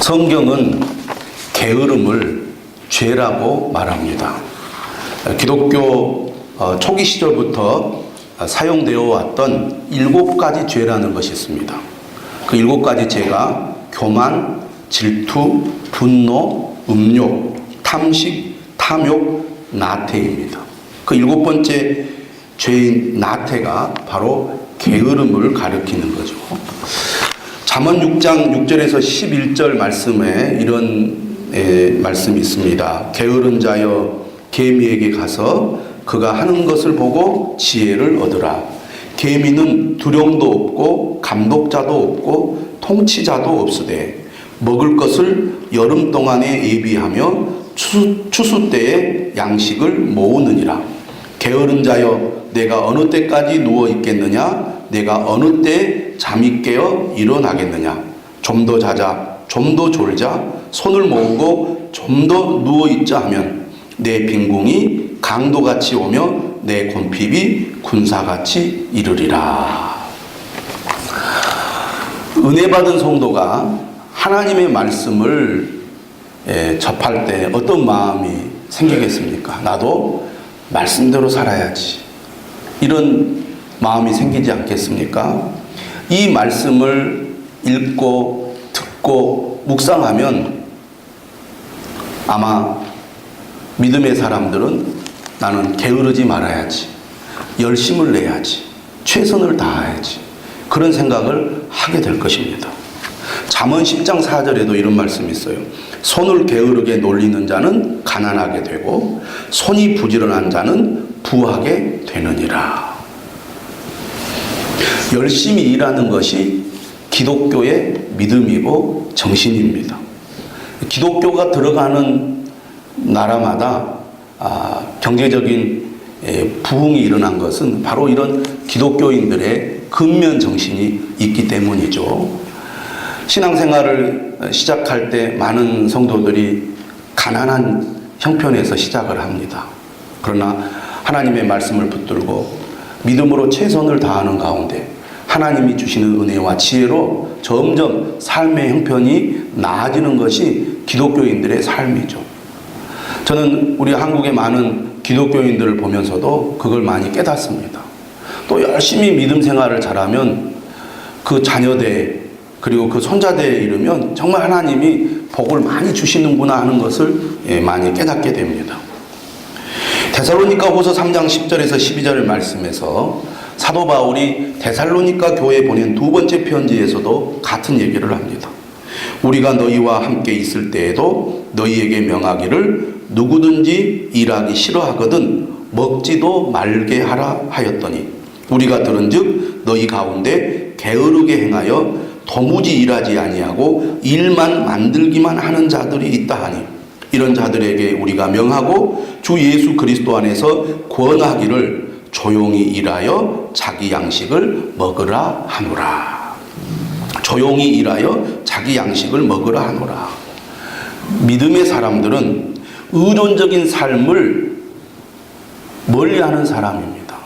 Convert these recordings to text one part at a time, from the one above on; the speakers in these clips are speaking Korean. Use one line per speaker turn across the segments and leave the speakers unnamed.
성경은 게으름을 죄라고 말합니다. 기독교 초기 시절부터 사용되어 왔던 7가지 죄라는 것이 있습니다. 그 7가지 죄가 교만, 질투, 분노, 음욕, 탐식, 탐욕, 나태입니다. 그 7번째 죄인 나태가 바로 게으름을 가리키는 거죠. 잠언 6장 6절에서 11절 말씀에 이런 말씀이 있습니다. 게으른 자여 개미에게 가서 그가 하는 것을 보고 지혜를 얻으라. 개미는 두령도 없고 감독자도 없고 통치자도 없으되 먹을 것을 여름 동안에 예비하며 추수 때에 양식을 모으느니라. 게으른 자여 내가 어느 때까지 누워 있겠느냐? 내가 어느 때에 잠이 깨어 일어나겠느냐? 좀 더 자자, 좀 더 졸자, 손을 모으고 좀 더 누워 있자 하면 내 빈궁이 강도같이 오며 내 곤핍이 군사같이 이르리라. 은혜 받은 성도가 하나님의 말씀을 접할 때 어떤 마음이 생기겠습니까? 나도 말씀대로 살아야지. 이런 마음이 생기지 않겠습니까? 이 말씀을 읽고 듣고 묵상하면 아마 믿음의 사람들은 나는 게으르지 말아야지, 열심을 내야지, 최선을 다해야지, 그런 생각을 하게 될 것입니다. 잠언 10장 4절에도 이런 말씀이 있어요. 손을 게으르게 놀리는 자는 가난하게 되고 손이 부지런한 자는 부하게 되느니라. 열심히 일하는 것이 기독교의 믿음이고 정신입니다. 기독교가 들어가는 나라마다 경제적인 부흥이 일어난 것은 바로 이런 기독교인들의 근면 정신이 있기 때문이죠. 신앙생활을 시작할 때 많은 성도들이 가난한 형편에서 시작을 합니다. 그러나 하나님의 말씀을 붙들고 믿음으로 최선을 다하는 가운데 하나님이 주시는 은혜와 지혜로 점점 삶의 형편이 나아지는 것이 기독교인들의 삶이죠. 저는 우리 한국의 많은 기독교인들을 보면서도 그걸 많이 깨닫습니다. 또 열심히 믿음 생활을 잘하면 그 자녀대 그리고 그 손자대에 이르면 정말 하나님이 복을 많이 주시는구나 하는 것을 많이 깨닫게 됩니다. 데살로니가 후서 3장 10절에서 12절의 말씀에서 사도 바울이 데살로니가 교회에 보낸 두 번째 편지에서도 같은 얘기를 합니다. 우리가 너희와 함께 있을 때에도 너희에게 명하기를 누구든지 일하기 싫어하거든 먹지도 말게 하라 하였더니 우리가 들은즉 너희 가운데 게으르게 행하여 도무지 일하지 아니하고 일만 만들기만 하는 자들이 있다 하니 이런 자들에게 우리가 명하고 주 예수 그리스도 안에서 권하기를 조용히 일하여 자기 양식을 먹으라 하노라. 조용히 일하여 자기 양식을 먹으라 하노라. 믿음의 사람들은 의존적인 삶을 멀리하는 사람입니다.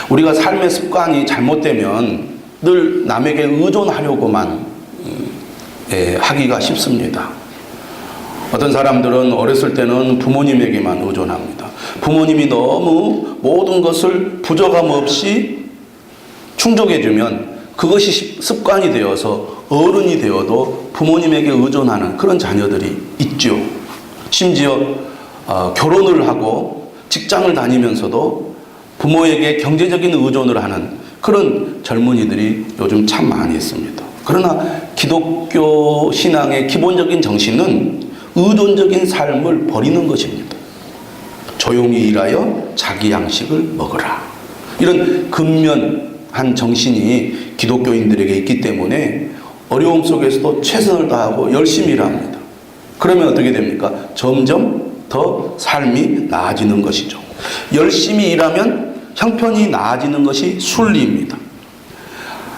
우리가 삶의 습관이 잘못되면 늘 남에게 의존하려고만 하기가 쉽습니다. 어떤 사람들은 어렸을 때는 부모님에게만 의존합니다. 부모님이 너무 모든 것을 부족함 없이 충족해주면 그것이 습관이 되어서 어른이 되어도 부모님에게 의존하는 그런 자녀들이 있죠. 심지어 결혼을 하고 직장을 다니면서도 부모에게 경제적인 의존을 하는 그런 젊은이들이 요즘 참 많이 있습니다. 그러나 기독교 신앙의 기본적인 정신은 의존적인 삶을 버리는 것입니다. 조용히 일하여 자기 양식을 먹으라. 이런 근면한 정신이 기독교인들에게 있기 때문에 어려움 속에서도 최선을 다하고 열심히 일합니다. 그러면 어떻게 됩니까? 점점 더 삶이 나아지는 것이죠. 열심히 일하면 형편이 나아지는 것이 순리입니다.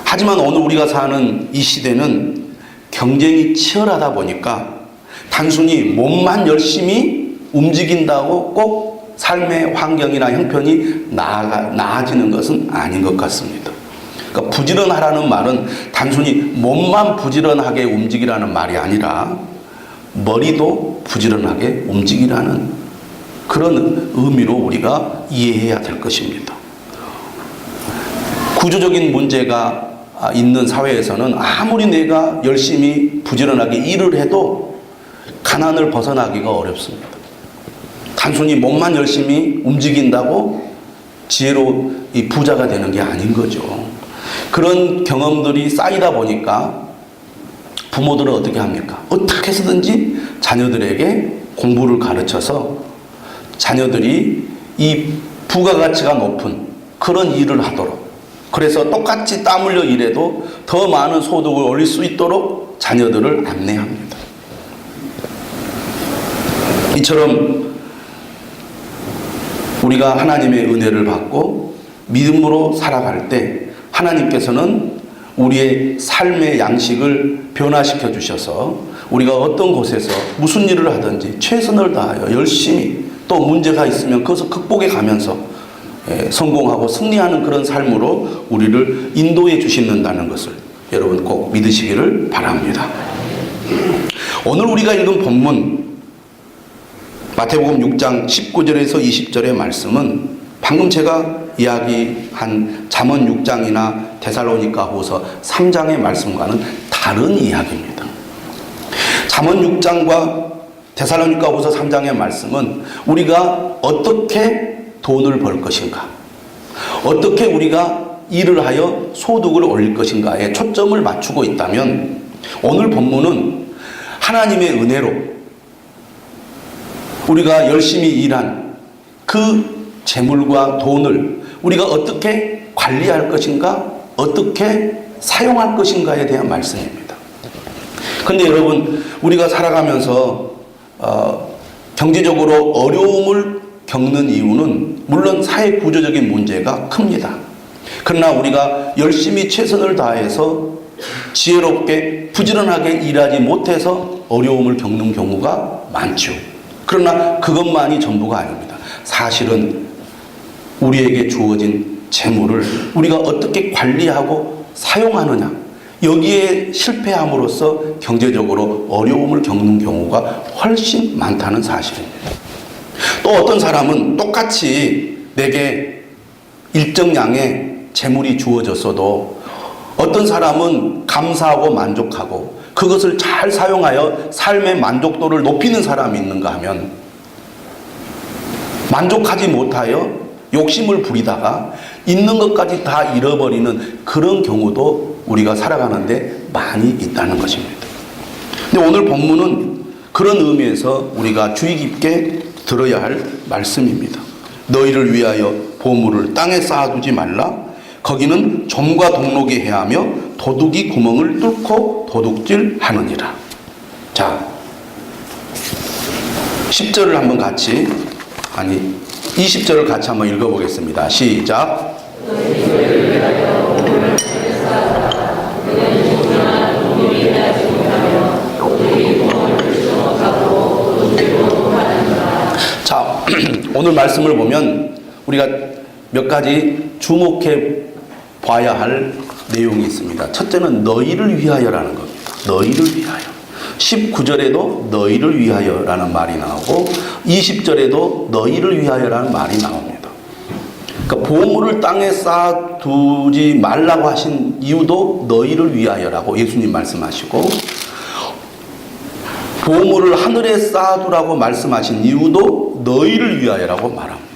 하지만 오늘 우리가 사는 이 시대는 경쟁이 치열하다 보니까 단순히 몸만 열심히 움직인다고 꼭 삶의 환경이나 형편이 나아지는 것은 아닌 것 같습니다. 그러니까 부지런하라는 말은 단순히 몸만 부지런하게 움직이라는 말이 아니라 머리도 부지런하게 움직이라는 그런 의미로 우리가 이해해야 될 것입니다. 구조적인 문제가 있는 사회에서는 아무리 내가 열심히 부지런하게 일을 해도 가난을 벗어나기가 어렵습니다. 단순히 몸만 열심히 움직인다고 지혜로 이 부자가 되는 게 아닌 거죠. 그런 경험들이 쌓이다 보니까 부모들은 어떻게 합니까? 어떻게 해서든지 자녀들에게 공부를 가르쳐서 자녀들이 이 부가가치가 높은 그런 일을 하도록, 그래서 똑같이 땀 흘려 일해도 더 많은 소득을 올릴 수 있도록 자녀들을 안내합니다. 이처럼 우리가 하나님의 은혜를 받고 믿음으로 살아갈 때 하나님께서는 우리의 삶의 양식을 변화시켜 주셔서 우리가 어떤 곳에서 무슨 일을 하든지 최선을 다하여 열심히, 또 문제가 있으면 그것을 극복해 가면서 성공하고 승리하는 그런 삶으로 우리를 인도해 주신다는 것을 여러분 꼭 믿으시기를 바랍니다. 오늘 우리가 읽은 본문 마태복음 6장 19절에서 20절의 말씀은 방금 제가 이야기한 잠언 6장이나 데살로니가후서 3장의 말씀과는 다른 이야기입니다. 잠언 6장과 데살로니가후서 3장의 말씀은 우리가 어떻게 돈을 벌 것인가, 어떻게 우리가 일을 하여 소득을 올릴 것인가에 초점을 맞추고 있다면, 오늘 본문은 하나님의 은혜로 우리가 열심히 일한 그 재물과 돈을 우리가 어떻게 관리할 것인가, 어떻게 사용할 것인가에 대한 말씀입니다. 그런데 여러분, 우리가 살아가면서 경제적으로 어려움을 겪는 이유는 물론 사회 구조적인 문제가 큽니다. 그러나 우리가 열심히 최선을 다해서 지혜롭게 부지런하게 일하지 못해서 어려움을 겪는 경우가 많죠. 그러나 그것만이 전부가 아닙니다. 사실은 우리에게 주어진 재물을 우리가 어떻게 관리하고 사용하느냐, 여기에 실패함으로써 경제적으로 어려움을 겪는 경우가 훨씬 많다는 사실입니다. 또 어떤 사람은 똑같이 내게 일정량의 재물이 주어졌어도 어떤 사람은 감사하고 만족하고 그것을 잘 사용하여 삶의 만족도를 높이는 사람이 있는가 하면, 만족하지 못하여 욕심을 부리다가 있는 것까지 다 잃어버리는 그런 경우도 우리가 살아가는데 많이 있다는 것입니다. 근데 오늘 본문은 그런 의미에서 우리가 주의 깊게 들어야 할 말씀입니다. 너희를 위하여 보물을 땅에 쌓아두지 말라. 거기는 좀과 동록이 해하며 도둑이 구멍을 뚫고 도둑질하느니라. 자, 10절을 한번 같이, 20절을 같이 한번 읽어보겠습니다. 시작. 자, 오늘 말씀을 보면 우리가 몇 가지 주목해 봐야 할 내용이 있습니다. 첫째는 너희를 위하여라는 겁니다. 너희를 위하여. 19절에도 너희를 위하여라는 말이 나오고 20절에도 너희를 위하여라는 말이 나옵니다. 그러니까 보물을 땅에 쌓아두지 말라고 하신 이유도 너희를 위하여라고 예수님 말씀하시고, 보물을 하늘에 쌓아두라고 말씀하신 이유도 너희를 위하여라고 말합니다.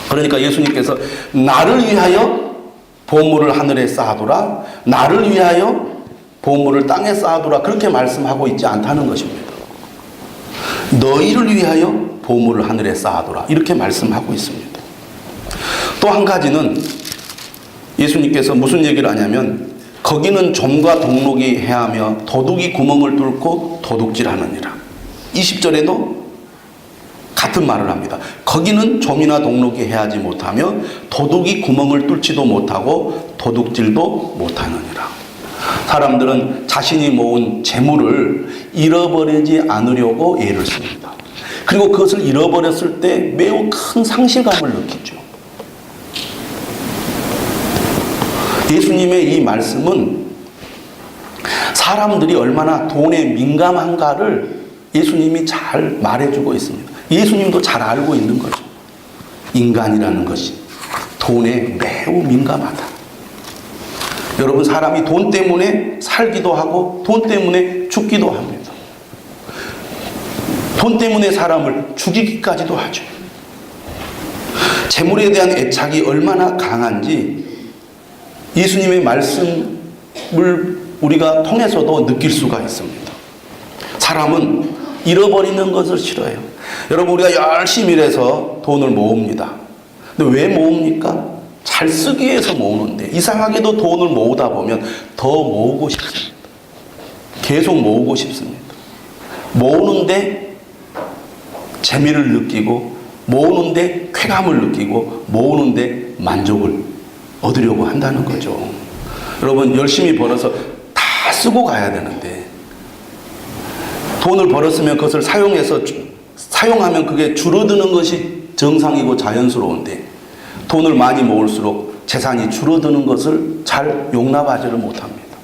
그러니까 예수님께서 나를 위하여 보물을 하늘에 쌓아두라, 나를 위하여 보물을 땅에 쌓아두라, 그렇게 말씀하고 있지 않다는 것입니다. 너희를 위하여 보물을 하늘에 쌓아두라, 이렇게 말씀하고 있습니다. 또 한 가지는 예수님께서 무슨 얘기를 하냐면, 거기는 좀과 동록이 해하며 도둑이 구멍을 뚫고 도둑질하느니라. 20절에도 같은 말을 합니다. 거기는 좀이나 동록이 해하지 못하며 도둑이 구멍을 뚫지도 못하고 도둑질도 못하느니라. 사람들은 자신이 모은 재물을 잃어버리지 않으려고 애를 씁니다. 그리고 그것을 잃어버렸을 때 매우 큰 상실감을 느끼죠. 예수님의 이 말씀은 사람들이 얼마나 돈에 민감한가를 예수님이 잘 말해주고 있습니다. 예수님도 잘 알고 있는 거죠. 인간이라는 것이 돈에 매우 민감하다. 여러분, 사람이 돈 때문에 살기도 하고 돈 때문에 죽기도 합니다. 돈 때문에 사람을 죽이기까지도 하죠. 재물에 대한 애착이 얼마나 강한지 예수님의 말씀을 우리가 통해서도 느낄 수가 있습니다. 사람은 잃어버리는 것을 싫어해요. 여러분, 우리가 열심히 일해서 돈을 모읍니다. 근데 왜 모읍니까? 잘 쓰기 위해서 모으는데 이상하게도 돈을 모으다 보면 더 모으고 싶습니다. 계속 모으고 싶습니다. 모으는데 재미를 느끼고, 모으는데 쾌감을 느끼고, 모으는데 만족을 얻으려고 한다는 거죠. 여러분, 열심히 벌어서 다 쓰고 가야 되는데 돈을 벌었으면 그것을 사용하면 그게 줄어드는 것이 정상이고 자연스러운데 돈을 많이 모을수록 재산이 줄어드는 것을 잘 용납하지를 못합니다.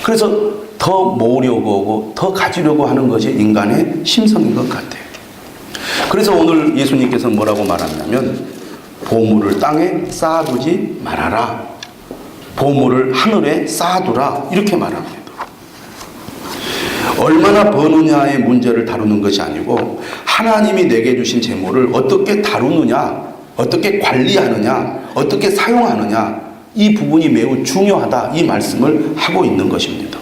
그래서 더 모으려고 하고 더 가지려고 하는 것이 인간의 심성인 것 같아요. 그래서 오늘 예수님께서는 뭐라고 말하냐면 보물을 땅에 쌓아두지 말아라. 보물을 하늘에 쌓아두라. 이렇게 말합니다. 얼마나 버느냐의 문제를 다루는 것이 아니고 하나님이 내게 주신 재물을 어떻게 다루느냐, 어떻게 관리하느냐, 어떻게 사용하느냐, 이 부분이 매우 중요하다, 이 말씀을 하고 있는 것입니다.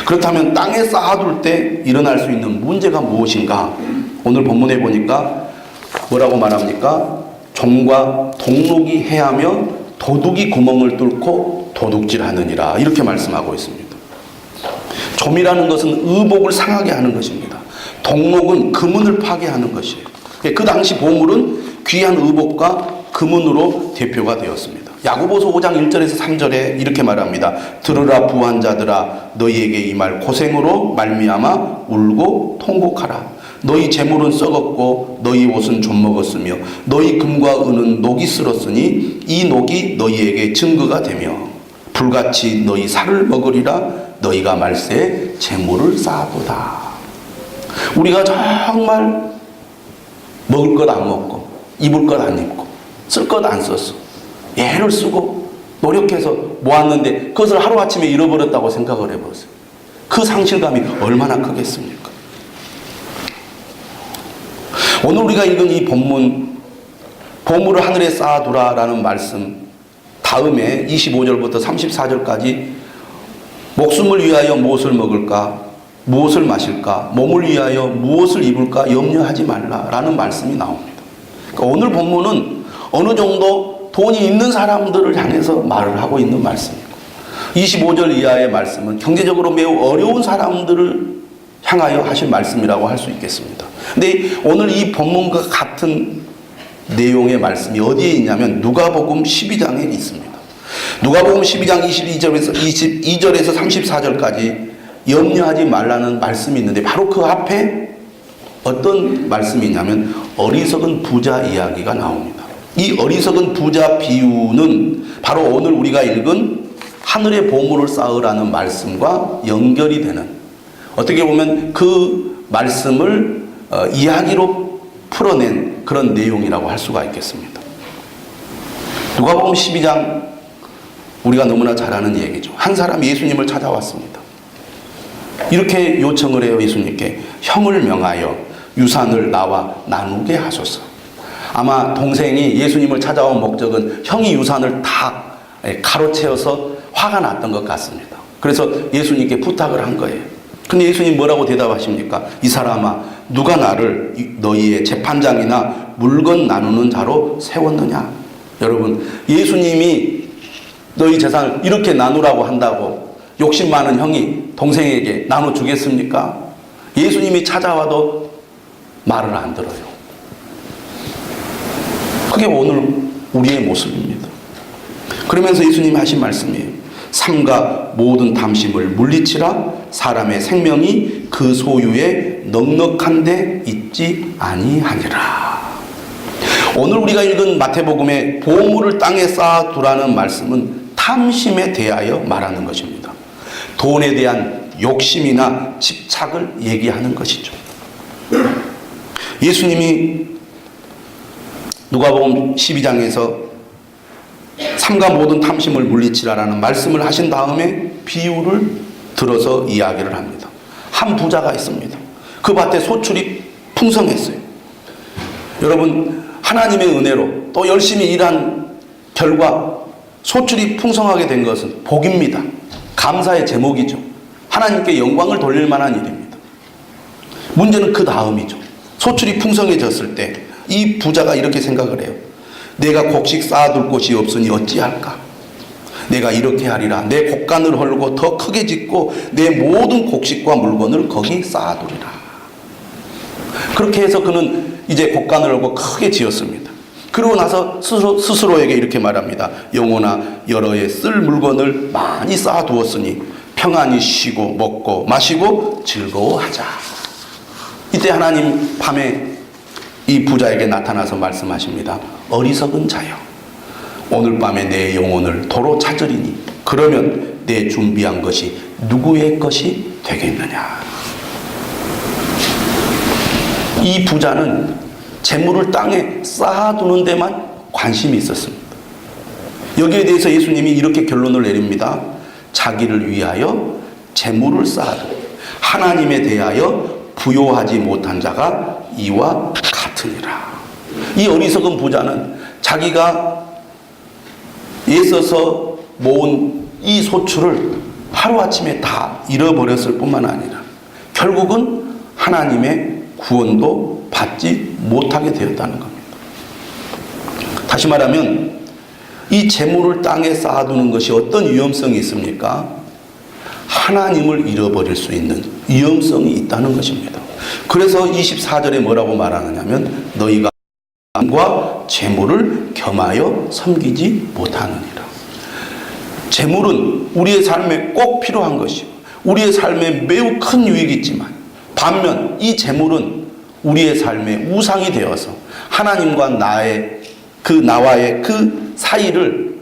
그렇다면 땅에 쌓아둘 때 일어날 수 있는 문제가 무엇인가? 오늘 본문에 보니까 뭐라고 말합니까? 종과 동록이 해하며 도둑이 구멍을 뚫고 도둑질하느니라, 이렇게 말씀하고 있습니다. 좀이라는 것은 의복을 상하게 하는 것입니다. 동록은 금은을 파괴하는 것이에요. 그 당시 보물은 귀한 의복과 금은으로 대표가 되었습니다. 야고보서 5장 1절에서 3절에 이렇게 말합니다. 들으라 부한 자들아, 너희에게 이 말 고생으로 말미암아 울고 통곡하라. 너희 재물은 썩었고 너희 옷은 좀 먹었으며 너희 금과 은은 녹이 쓸었으니 이 녹이 너희에게 증거가 되며 불같이 너희 살을 먹으리라. 너희가 말세에 재물을 쌓아보다. 우리가 정말 먹을 것 안 먹고 입을 것 안 입고 쓸 것 안 썼어. 애를 쓰고 노력해서 모았는데 그것을 하루아침에 잃어버렸다고 생각을 해보세요. 그 상실감이 얼마나 크겠습니까? 오늘 우리가 읽은 이 본문, 보물을 하늘에 쌓아두라라는 말씀 다음에 25절부터 34절까지 목숨을 위하여 무엇을 먹을까, 무엇을 마실까, 몸을 위하여 무엇을 입을까 염려하지 말라라는 말씀이 나옵니다. 그러니까 오늘 본문은 어느 정도 돈이 있는 사람들을 향해서 말을 하고 있는 말씀이고 25절 이하의 말씀은 경제적으로 매우 어려운 사람들을 향하여 하신 말씀이라고 할 수 있겠습니다. 근데 오늘 이 본문과 같은 내용의 말씀이 어디에 있냐면 누가복음 12장에 있습니다. 누가복음 12장 22절에서 34절까지 염려하지 말라는 말씀이 있는데 바로 그 앞에 어떤 말씀이 있냐면 어리석은 부자 이야기가 나옵니다. 이 어리석은 부자 비유는 바로 오늘 우리가 읽은 하늘의 보물을 쌓으라는 말씀과 연결이 되는, 어떻게 보면 그 말씀을 이야기로 풀어낸 그런 내용이라고 할 수가 있겠습니다. 누가복음 12장 우리가 너무나 잘 아는 얘기죠. 한 사람이 예수님을 찾아왔습니다. 이렇게 요청을 해요. 예수님께 형을 명하여 유산을 나와 나누게 하소서. 아마 동생이 예수님을 찾아온 목적은 형이 유산을 다 가로채어서 화가 났던 것 같습니다. 그래서 예수님께 부탁을 한 거예요. 근데 예수님 뭐라고 대답하십니까? 이 사람아, 누가 나를 너희의 재판장이나 물건 나누는 자로 세웠느냐? 여러분, 예수님이 너희 재산을 이렇게 나누라고 한다고 욕심 많은 형이 동생에게 나눠주겠습니까? 예수님이 찾아와도 말을 안 들어요. 그게 오늘 우리의 모습입니다. 그러면서 예수님이 하신 말씀이에요. 삼가 모든 탐심을 물리치라. 사람의 생명이 그 소유에 넉넉한 데 있지 아니하니라. 오늘 우리가 읽은 마태복음의 보물을 땅에 쌓아두라는 말씀은 탐심에 대하여 말하는 것입니다. 돈에 대한 욕심이나 집착을 얘기하는 것이죠. 예수님이 누가복음 12장에서 삼가 모든 탐심을 물리치라라는 말씀을 하신 다음에 비유를 들어서 이야기를 합니다. 한 부자가 있습니다. 그 밭에 소출이 풍성했어요. 여러분, 하나님의 은혜로 또 열심히 일한 결과 소출이 풍성하게 된 것은 복입니다. 감사의 제목이죠. 하나님께 영광을 돌릴 만한 일입니다. 문제는 그 다음이죠. 소출이 풍성해졌을 때 이 부자가 이렇게 생각을 해요. 내가 곡식 쌓아둘 곳이 없으니 어찌할까? 내가 이렇게 하리라. 내 곡간을 헐고 더 크게 짓고 내 모든 곡식과 물건을 거기 쌓아두리라. 그렇게 해서 그는 이제 곡간을 헐고 크게 지었습니다. 그러고 나서 스스로에게 이렇게 말합니다. 영혼아, 여러 해 쓸 물건을 많이 쌓아두었으니 평안히 쉬고 먹고 마시고 즐거워하자. 이때 하나님 밤에 이 부자에게 나타나서 말씀하십니다. 어리석은 자여, 오늘 밤에 내 영혼을 도로 찾으리니 그러면 내 준비한 것이 누구의 것이 되겠느냐. 이 부자는 재물을 땅에 쌓아두는 데만 관심이 있었습니다. 여기에 대해서 예수님이 이렇게 결론을 내립니다. 자기를 위하여 재물을 쌓아두고 하나님에 대하여 부요하지 못한 자가 이와 같으니라. 이 어리석은 부자는 자기가 애써서 모은 이 소출을 하루아침에 다 잃어버렸을 뿐만 아니라 결국은 하나님의 구원도 받지 못하게 되었다는 겁니다. 다시 말하면 이 재물을 땅에 쌓아두는 것이 어떤 위험성이 있습니까? 하나님을 잃어버릴 수 있는 위험성이 있다는 것입니다. 그래서 24절에 뭐라고 말하느냐면 너희가 과 재물을 겸하여 섬기지 못하느니라. 재물은 우리의 삶에 꼭 필요한 것이요, 우리의 삶에 매우 큰 유익이 있지만 반면 이 재물은 우리의 삶에 우상이 되어서 하나님과 나와의 그 사이를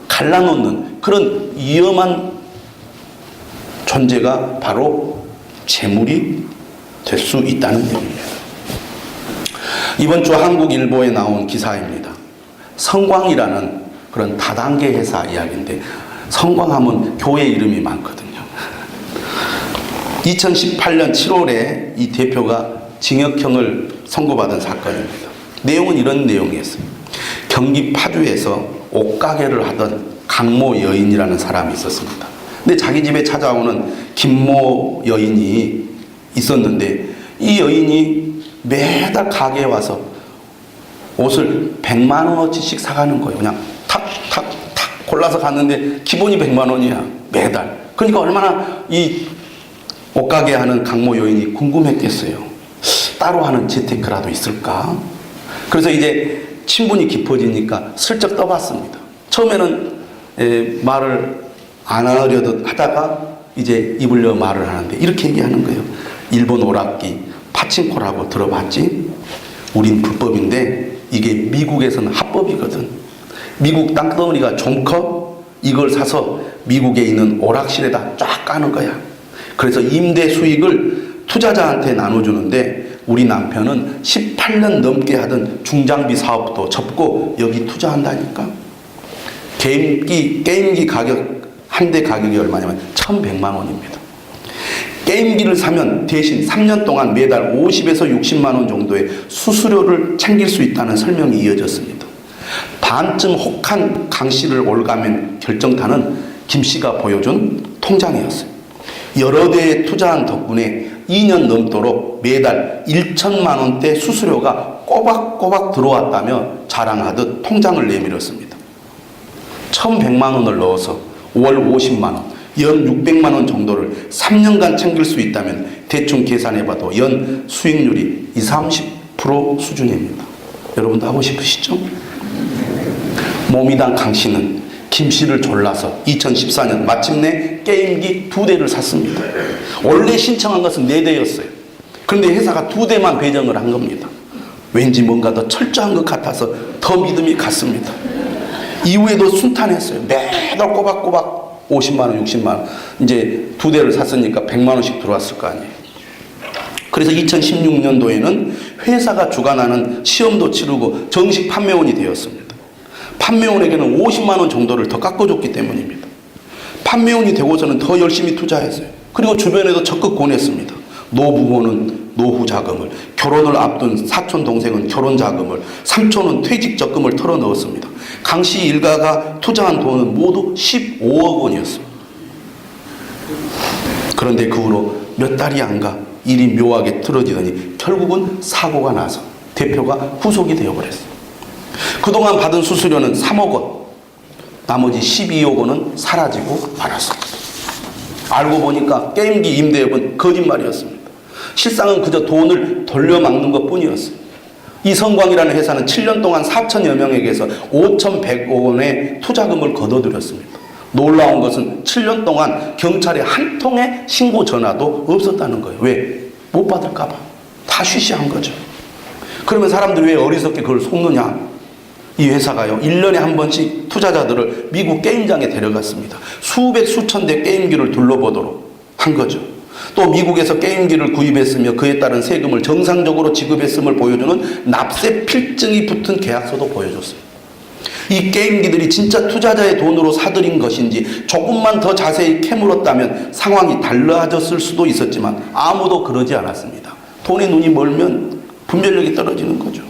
갈라놓는 그런 위험한 존재가 바로 재물이 될 수 있다는 얘기입니다. 이번 주 한국일보에 나온 기사입니다. 성광이라는 그런 다단계 회사 이야기인데, 성광하면 교회 이름이 많거든요. 2018년 7월에 이 대표가 징역형을 선고받은 사건입니다. 내용은 이런 내용이었어요. 경기 파주에서 옷가게를 하던 강모 여인이라는 사람이 있었습니다. 근데 자기 집에 찾아오는 김모 여인이 있었는데 이 여인이 매달 가게에 와서 옷을 100만 원어치씩 사가는 거예요. 그냥 탁탁탁 골라서 갔는데 기본이 100만 원이야. 매달. 그러니까 얼마나 이 옷가게 하는 강모 여인이 궁금했겠어요. 따로 하는 재테크라도 있을까? 그래서 이제 친분이 깊어지니까 슬쩍 떠봤습니다. 처음에는 말을 안 하려도 하다가 이제 입을려 말을 하는데 이렇게 얘기하는 거예요. 일본 오락기 파친코라고 들어봤지? 우린 불법인데 이게 미국에서는 합법이거든. 미국 땅덩어리가 좀 커? 이걸 사서 미국에 있는 오락실에다 쫙 까는 거야. 그래서 임대 수익을 투자자한테 나눠주는데 우리 남편은 18년 넘게 하던 중장비 사업도 접고 여기 투자한다니까. 게임기 가격 한 대 가격이 얼마냐면 1,100만 원입니다. 게임기를 사면 대신 3년 동안 매달 50에서 60만 원 정도의 수수료를 챙길 수 있다는 설명이 이어졌습니다. 반쯤 혹한 강 씨를 올가맨 결정타는 김 씨가 보여준 통장이었어요. 여러 대에 투자한 덕분에 2년 넘도록 매달 1천만 원대 수수료가 꼬박꼬박 들어왔다며 자랑하듯 통장을 내밀었습니다. 1,100만 원을 넣어서 월 50만 원, 연 600만 원 정도를 3년간 챙길 수 있다면 대충 계산해봐도 연 수익률이 20-30% 수준입니다. 여러분도 하고 싶으시죠? 모미당 강 씨는 김 씨를 졸라서 2014년 마침내 게임기 2대를 샀습니다. 원래 신청한 것은 4대였어요. 그런데 회사가 2대만 배정을 한 겁니다. 왠지 뭔가 더 철저한 것 같아서 더 믿음이 갔습니다. 이후에도 순탄했어요. 매달 꼬박꼬박 50만 원, 60만 원. 이제 2대를 샀으니까 100만 원씩 들어왔을 거 아니에요. 그래서 2016년도에는 회사가 주관하는 시험도 치르고 정식 판매원이 되었습니다. 판매원에게는 50만 원 정도를 더 깎아줬기 때문입니다. 판매원이 되고서는 더 열심히 투자했어요. 그리고 주변에도 적극 권했습니다. 노부모는 노후 자금을, 결혼을 앞둔 사촌 동생은 결혼 자금을, 삼촌은 퇴직 적금을 털어 넣었습니다. 강 씨 일가가 투자한 돈은 모두 15억 원이었습니다. 그런데 그 후로 몇 달이 안 가 일이 묘하게 틀어지더니 결국은 사고가 나서 대표가 후속이 되어버렸어요. 그동안 받은 수수료는 3억 원, 나머지 12억 원은 사라지고 말았습니다. 알고 보니까 게임기 임대업은 거짓말이었습니다. 실상은 그저 돈을 돌려막는 것뿐이었습니다. 이 성광이라는 회사는 7년 동안 4천여 명에게서 5,100억 원의 투자금을 거둬들였습니다. 놀라운 것은 7년 동안 경찰에 한 통의 신고 전화도 없었다는 거예요. 왜? 못 받을까 봐. 다 쉬쉬한 거죠. 그러면 사람들이 왜 어리석게 그걸 속느냐? 이 회사가요, 1년에 한 번씩 투자자들을 미국 게임장에 데려갔습니다. 수백 수천 대 게임기를 둘러보도록 한 거죠. 또 미국에서 게임기를 구입했으며 그에 따른 세금을 정상적으로 지급했음을 보여주는 납세 필증이 붙은 계약서도 보여줬습니다. 이 게임기들이 진짜 투자자의 돈으로 사들인 것인지 조금만 더 자세히 캐물었다면 상황이 달라졌을 수도 있었지만 아무도 그러지 않았습니다. 돈에 눈이 멀면 분별력이 떨어지는 거죠.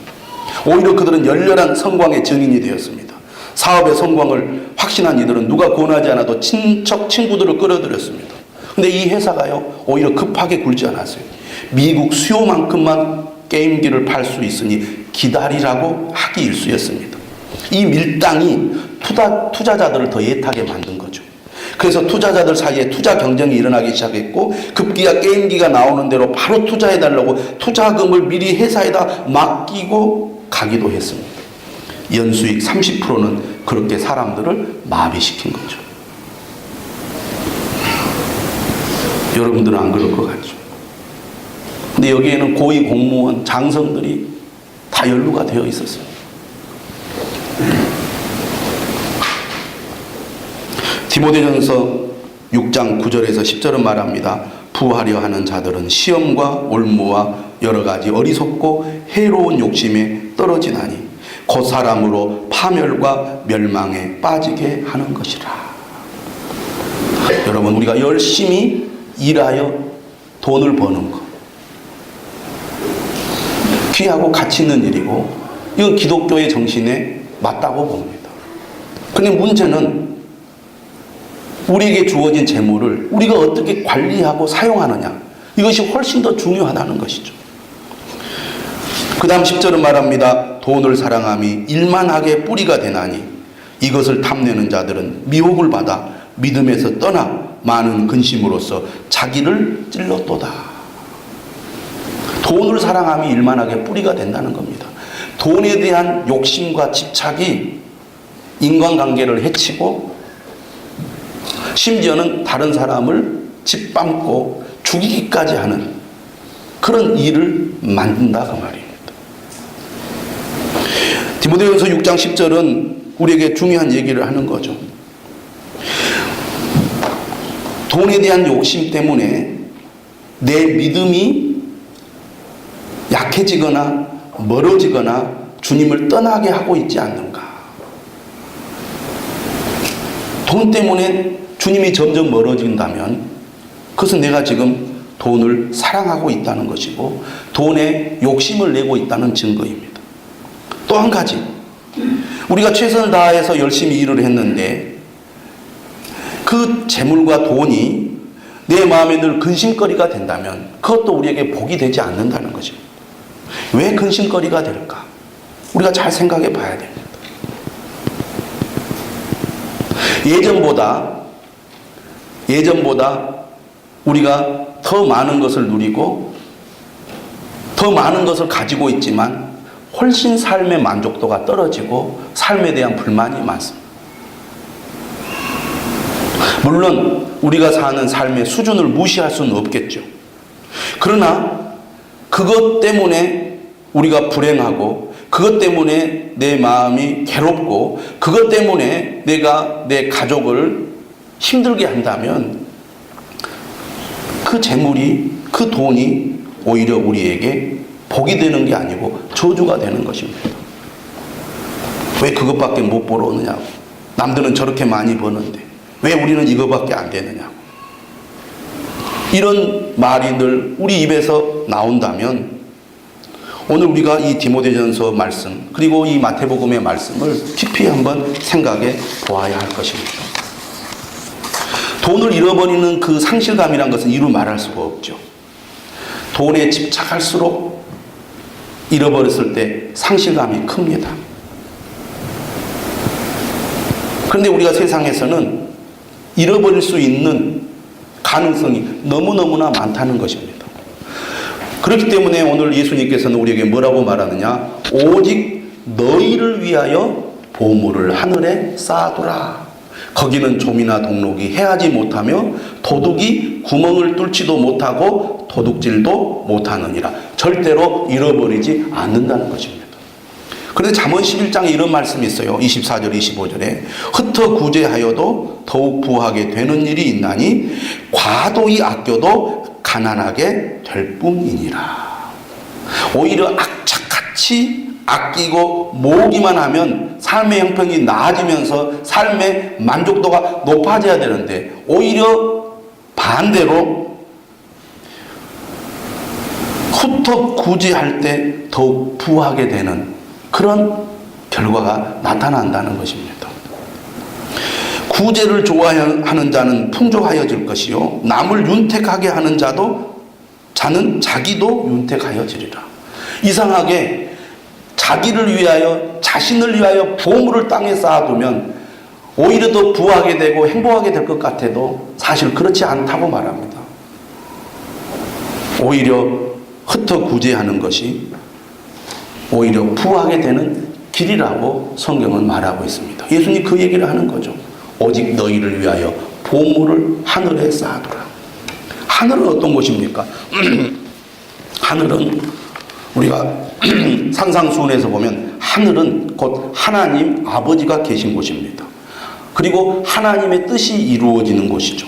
오히려 그들은 열렬한 성광의 증인이 되었습니다. 사업의 성광을 확신한 이들은 누가 권하지 않아도 친척 친구들을 끌어들였습니다. 근데 이 회사가요, 오히려 급하게 굴지 않았어요. 미국 수요만큼만 게임기를 팔 수 있으니 기다리라고 하기 일쑤였습니다. 이 밀당이 투자자들을 더 애타게 만든 거죠. 그래서 투자자들 사이에 투자 경쟁이 일어나기 시작했고 급기야 게임기가 나오는 대로 바로 투자해달라고 투자금을 미리 회사에다 맡기고 가기도 했습니다. 연수익 30%는 그렇게 사람들을 마비시킨 거죠. 여러분들은 안 그럴 것 같죠. 근데 여기에는 고위 공무원, 장성들이 다 연루가 되어 있었어요. 디모데전서 6장 9절에서 10절은 말합니다. 부하려 하는 자들은 시험과 올무와 여러 가지 어리석고 해로운 욕심에 떨어지나니 곧 사람으로 파멸과 멸망에 빠지게 하는 것이라. 여러분, 우리가 열심히 일하여 돈을 버는 것, 귀하고 가치 있는 일이고 이건 기독교의 정신에 맞다고 봅니다. 그런데 문제는 우리에게 주어진 재물을 우리가 어떻게 관리하고 사용하느냐, 이것이 훨씬 더 중요하다는 것이죠. 그 다음 10절은 말합니다. 돈을 사랑함이 일만하게 뿌리가 되나니 이것을 탐내는 자들은 미혹을 받아 믿음에서 떠나 많은 근심으로써 자기를 찔렀도다. 돈을 사랑함이 일만하게 뿌리가 된다는 겁니다. 돈에 대한 욕심과 집착이 인간관계를 해치고 심지어는 다른 사람을 짓밟고 죽이기까지 하는 그런 일을 만든다 그 말입니다. 디모데전서 6장 10절은 우리에게 중요한 얘기를 하는 거죠. 돈에 대한 욕심 때문에 내 믿음이 약해지거나 멀어지거나 주님을 떠나게 하고 있지 않는가. 돈 때문에 주님이 점점 멀어진다면 그것은 내가 지금 돈을 사랑하고 있다는 것이고 돈에 욕심을 내고 있다는 증거입니다. 또 한 가지, 우리가 최선을 다해서 열심히 일을 했는데 그 재물과 돈이 내 마음에 늘 근심거리가 된다면 그것도 우리에게 복이 되지 않는다는 거죠. 왜 근심거리가 될까? 우리가 잘 생각해 봐야 됩니다. 예전보다 우리가 더 많은 것을 누리고 더 많은 것을 가지고 있지만 훨씬 삶의 만족도가 떨어지고 삶에 대한 불만이 많습니다. 물론 우리가 사는 삶의 수준을 무시할 수는 없겠죠. 그러나 그것 때문에 우리가 불행하고 그것 때문에 내 마음이 괴롭고 그것 때문에 내가 내 가족을 힘들게 한다면 그 재물이, 그 돈이 오히려 우리에게 복이 되는 게 아니고 저주가 되는 것입니다. 왜 그것밖에 못 벌어오느냐고. 남들은 저렇게 많이 버는데 왜 우리는 이거밖에 안 되느냐고. 이런 말이 늘 우리 입에서 나온다면 오늘 우리가 이 디모데전서 말씀 그리고 이 마태복음의 말씀을 깊이 한번 생각해 보아야 할 것입니다. 돈을 잃어버리는 그 상실감이란 것은 이루 말할 수가 없죠. 돈에 집착할수록 잃어버렸을 때 상실감이 큽니다. 그런데 우리가 세상에서는 잃어버릴 수 있는 가능성이 너무너무나 많다는 것입니다. 그렇기 때문에 오늘 예수님께서는 우리에게 뭐라고 말하느냐? 오직 너희를 위하여 보물을 하늘에 쌓아두라. 거기는 좀이나 동록이 해하지 못하며 도둑이 구멍을 뚫지도 못하고 도둑질도 못하느니라. 절대로 잃어버리지 않는다는 것입니다. 그런데 잠언 11장에 이런 말씀이 있어요. 24절 25절에 흩어 구제하여도 더욱 부하게 되는 일이 있나니 과도히 아껴도 가난하게 될 뿐이니라. 오히려 악착같이 아끼고 모으기만 하면 삶의 형편이 나아지면서 삶의 만족도가 높아져야 되는데 오히려 반대로 흩어 구제할 때 더욱 부하게 되는 그런 결과가 나타난다는 것입니다. 구제를 좋아하는 자는 풍족하여질 것이요 남을 윤택하게 하는 자는 자기도 윤택하여지리라. 이상하게 자기를 위하여 자신을 위하여 보물을 땅에 쌓아두면 오히려 더 부하게 되고 행복하게 될 것 같아도 사실 그렇지 않다고 말합니다. 오히려 흩어 구제하는 것이 오히려 부하게 되는 길이라고 성경은 말하고 있습니다. 예수님 그 얘기를 하는 거죠. 오직 너희를 위하여 보물을 하늘에 쌓아두라. 하늘은 어떤 곳입니까? 하늘은 우리가 산상수훈에서 보면 하늘은 곧 하나님 아버지가 계신 곳입니다. 그리고 하나님의 뜻이 이루어지는 곳이죠.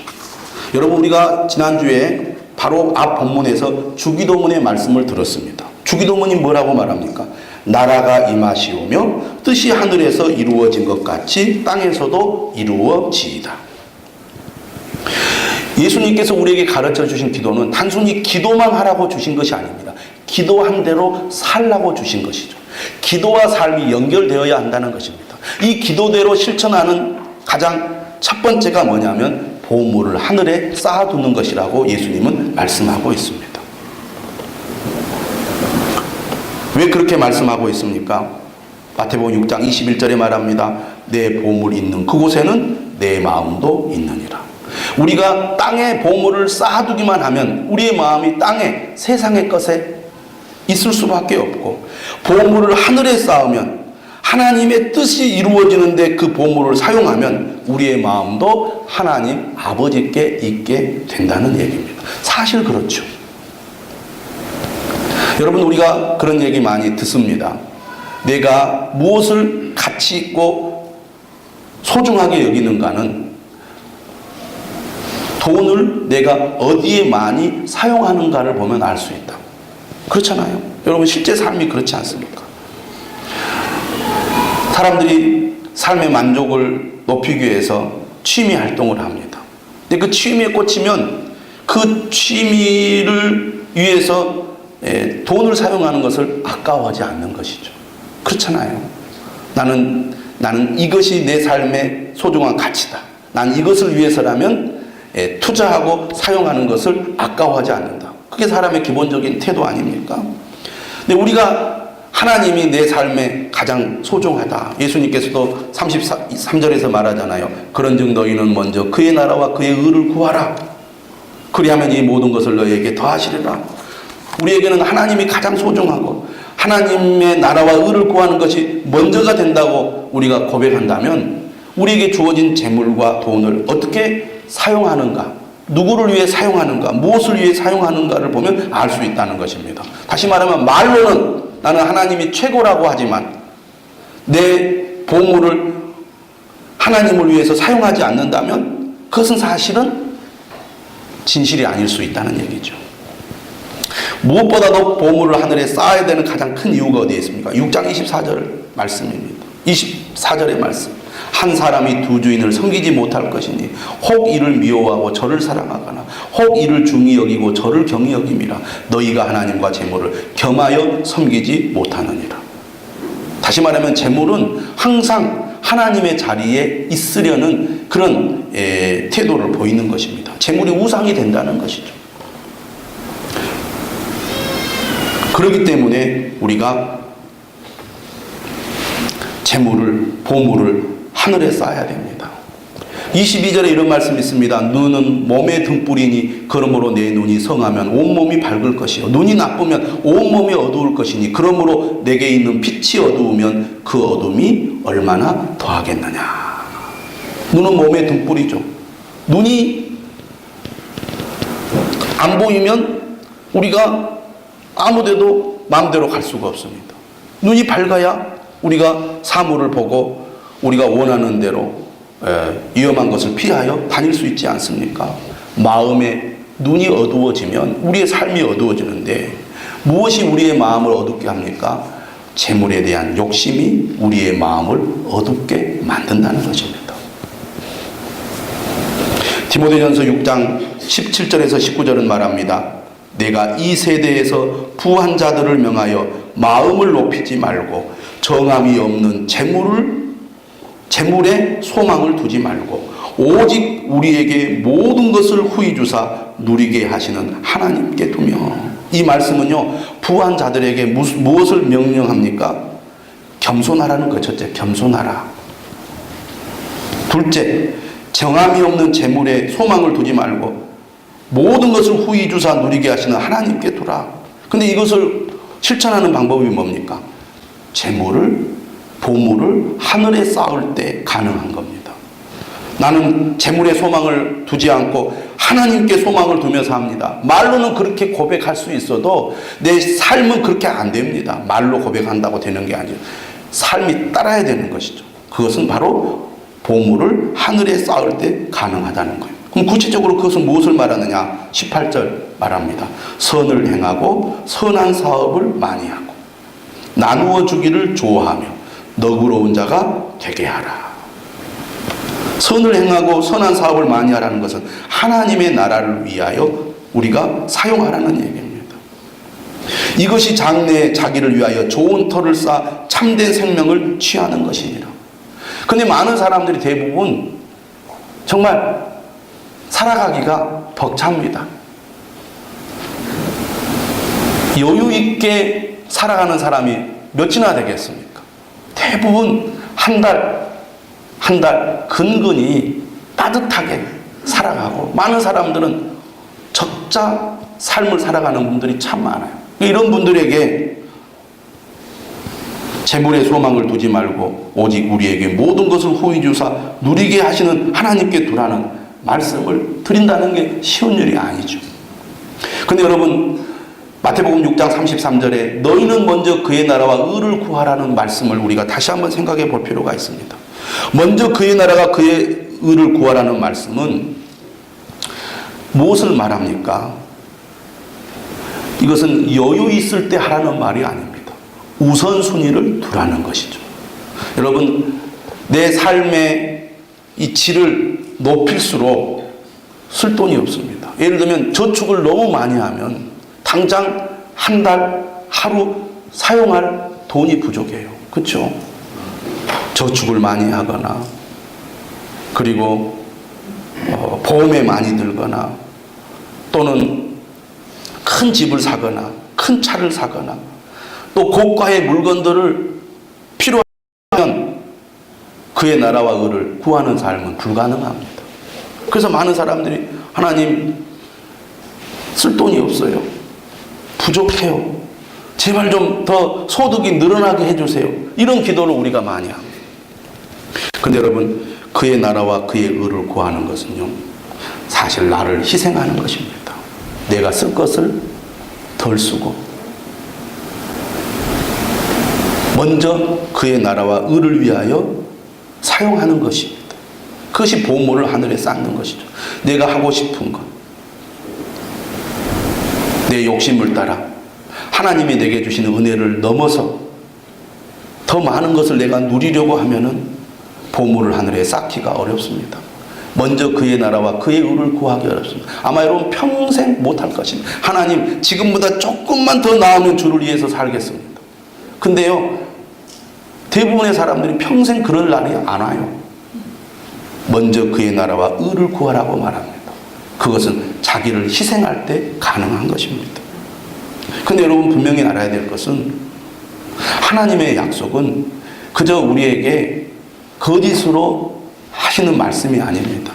여러분 우리가 지난주에 바로 앞 본문에서 주기도문의 말씀을 들었습니다. 주기도문이 뭐라고 말합니까? 나라가 임하시오며 뜻이 하늘에서 이루어진 것 같이 땅에서도 이루어지이다. 예수님께서 우리에게 가르쳐 주신 기도는 단순히 기도만 하라고 주신 것이 아닙니다. 기도한 대로 살라고 주신 것이죠. 기도와 삶이 연결되어야 한다는 것입니다. 이 기도대로 실천하는 가장 첫 번째가 뭐냐면 보물을 하늘에 쌓아두는 것이라고 예수님은 말씀하고 있습니다. 왜 그렇게 말씀하고 있습니까? 마태복음 6장 21절에 말합니다. 내 보물이 있는 그곳에는 내 마음도 있느니라. 우리가 땅에 보물을 쌓아두기만 하면 우리의 마음이 땅에 세상의 것에 있을 수밖에 없고 보물을 하늘에 쌓으면 하나님의 뜻이 이루어지는데 그 보물을 사용하면 우리의 마음도 하나님 아버지께 있게 된다는 얘기입니다. 사실 그렇죠. 여러분 우리가 그런 얘기 많이 듣습니다. 내가 무엇을 가치 있고 소중하게 여기는가는 돈을 내가 어디에 많이 사용하는가를 보면 알 수 있다. 그렇잖아요. 여러분 실제 삶이 그렇지 않습니까? 사람들이 삶의 만족을 높이기 위해서 취미 활동을 합니다. 근데 그 취미에 꽂히면 그 취미를 위해서 돈을 사용하는 것을 아까워하지 않는 것이죠. 그렇잖아요. 나는 이것이 내 삶의 소중한 가치다. 난 이것을 위해서라면 투자하고 사용하는 것을 아까워하지 않는다. 그게 사람의 기본적인 태도 아닙니까? 근데 우리가 하나님이 내 삶에 가장 소중하다. 예수님께서도 33절에서 말하잖아요. 그런즉 너희는 먼저 그의 나라와 그의 의를 구하라. 그리하면 이 모든 것을 너희에게 더하시리라. 우리에게는 하나님이 가장 소중하고 하나님의 나라와 의를 구하는 것이 먼저가 된다고 우리가 고백한다면 우리에게 주어진 재물과 돈을 어떻게 사용하는가, 누구를 위해 사용하는가, 무엇을 위해 사용하는가를 보면 알 수 있다는 것입니다. 다시 말하면 말로는 나는 하나님이 최고라고 하지만 내 보물을 하나님을 위해서 사용하지 않는다면 그것은 사실은 진실이 아닐 수 있다는 얘기죠. 무엇보다도 보물을 하늘에 쌓아야 되는 가장 큰 이유가 어디에 있습니까? 6장 24절 말씀입니다. 24절의 말씀. 한 사람이 두 주인을 섬기지 못할 것이니 혹 이를 미워하고 저를 사랑하거나 혹 이를 중히 여기고 저를 경히 여김이라. 너희가 하나님과 재물을 겸하여 섬기지 못하느니라. 다시 말하면 재물은 항상 하나님의 자리에 있으려는 그런 태도를 보이는 것입니다. 재물이 우상이 된다는 것이죠. 그렇기 때문에 우리가 재물을, 보물을 하늘에 쌓아야 됩니다. 22절에 이런 말씀이 있습니다. 눈은 몸의 등불이니 그러므로 내 눈이 성하면 온몸이 밝을 것이요 눈이 나쁘면 온몸이 어두울 것이니 그러므로 내게 있는 빛이 어두우면 그 어둠이 얼마나 더하겠느냐. 눈은 몸의 등불이죠. 눈이 안 보이면 우리가 아무데도 마음대로 갈 수가 없습니다. 눈이 밝아야 우리가 사물을 보고 우리가 원하는 대로 위험한 것을 피하여 다닐 수 있지 않습니까? 마음에 눈이 어두워지면 우리의 삶이 어두워지는데 무엇이 우리의 마음을 어둡게 합니까? 재물에 대한 욕심이 우리의 마음을 어둡게 만든다는 것입니다. 디모데전서 6장 17절에서 19절은 말합니다. 내가 이 세대에서 부한 자들을 명하여 마음을 높이지 말고 정함이 없는 재물에 소망을 두지 말고 오직 우리에게 모든 것을 후히 주사 누리게 하시는 하나님께 두며. 이 말씀은요, 부한 자들에게 무엇을 명령합니까? 겸손하라는 것. 첫째, 겸손하라. 둘째, 정함이 없는 재물에 소망을 두지 말고 모든 것을 후히 주사 누리게 하시는 하나님께 두라. 근데 이것을 실천하는 방법이 뭡니까? 재물을, 보물을 하늘에 쌓을 때 가능한 겁니다. 나는 재물에 소망을 두지 않고 하나님께 소망을 두며 삽니다. 말로는 그렇게 고백할 수 있어도 내 삶은 그렇게 안 됩니다. 말로 고백한다고 되는 게 아니에요. 삶이 따라야 되는 것이죠. 그것은 바로 보물을 하늘에 쌓을 때 가능하다는 거예요. 그럼 구체적으로 그것은 무엇을 말하느냐? 18절 말합니다. 선을 행하고 선한 사업을 많이 하고 나누어 주기를 좋아하며 너그러운 자가 되게 하라. 선을 행하고 선한 사업을 많이 하라는 것은 하나님의 나라를 위하여 우리가 사용하라는 얘기입니다. 이것이 장래에 자기를 위하여 좋은 터를 쌓아 참된 생명을 취하는 것이니라. 근데 많은 사람들이 대부분 정말 살아가기가 벅찹니다. 여유 있게 살아가는 사람이 몇이나 되겠습니까? 대부분 한 달 근근히 따뜻하게 살아가고 많은 사람들은 적자 삶을 살아가는 분들이 참 많아요. 이런 분들에게 재물에 소망을 두지 말고 오직 우리에게 모든 것을 후히 주사 누리게 하시는 하나님께 두라는 말씀을 드린다는 게 쉬운 일이 아니죠. 근데 여러분, 마태복음 6장 33절에 너희는 먼저 그의 나라와 의를 구하라는 말씀을 우리가 다시 한번 생각해 볼 필요가 있습니다. 먼저 그의 나라가 그의 의를 구하라는 말씀은 무엇을 말합니까? 이것은 여유 있을 때 하라는 말이 아닙니다. 우선순위를 두라는 것이죠. 여러분, 내 삶의 이 질을 높일수록 쓸 돈이 없습니다. 예를 들면 저축을 너무 많이 하면 당장 한 달, 하루 사용할 돈이 부족해요. 그렇죠? 저축을 많이 하거나 그리고 보험에 많이 들거나 또는 큰 집을 사거나 큰 차를 사거나 또 고가의 물건들을 필요하면 그의 나라와 의를 구하는 삶은 불가능합니다. 그래서 많은 사람들이 하나님 쓸 돈이 없어요. 부족해요. 제발 좀 더 소득이 늘어나게 해주세요. 이런 기도를 우리가 많이 합니다. 근데 여러분, 그의 나라와 그의 의를 구하는 것은요, 사실 나를 희생하는 것입니다. 내가 쓸 것을 덜 쓰고 먼저 그의 나라와 의를 위하여 사용하는 것입니다. 그것이 보물을 하늘에 쌓는 것이죠. 내가 하고 싶은 것, 내 욕심을 따라 하나님이 내게 주시는 은혜를 넘어서 더 많은 것을 내가 누리려고 하면은 보물을 하늘에 쌓기가 어렵습니다. 먼저 그의 나라와 그의 의를 구하기 어렵습니다. 아마 여러분 평생 못할 것입니다. 하나님 지금보다 조금만 더 나으면 주를 위해서 살겠습니다. 근데요, 대부분의 사람들이 평생 그럴 날이 안 와요. 먼저 그의 나라와 의를 구하라고 말합니다. 그것은 자기를 희생할 때 가능한 것입니다. 근데 여러분 분명히 알아야 될 것은 하나님의 약속은 그저 우리에게 거짓으로 하시는 말씀이 아닙니다.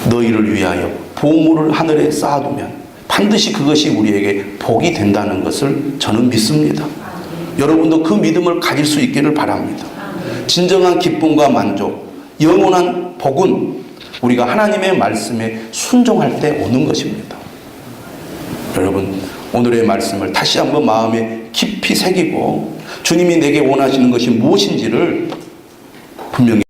너희를 위하여 보물을 하늘에 쌓아두면 반드시 그것이 우리에게 복이 된다는 것을 저는 믿습니다. 여러분도 그 믿음을 가질 수 있기를 바랍니다. 진정한 기쁨과 만족, 영원한 복은 우리가 하나님의 말씀에 순종할 때 오는 것입니다. 여러분, 오늘의 말씀을 다시 한번 마음에 깊이 새기고 주님이 내게 원하시는 것이 무엇인지를 분명히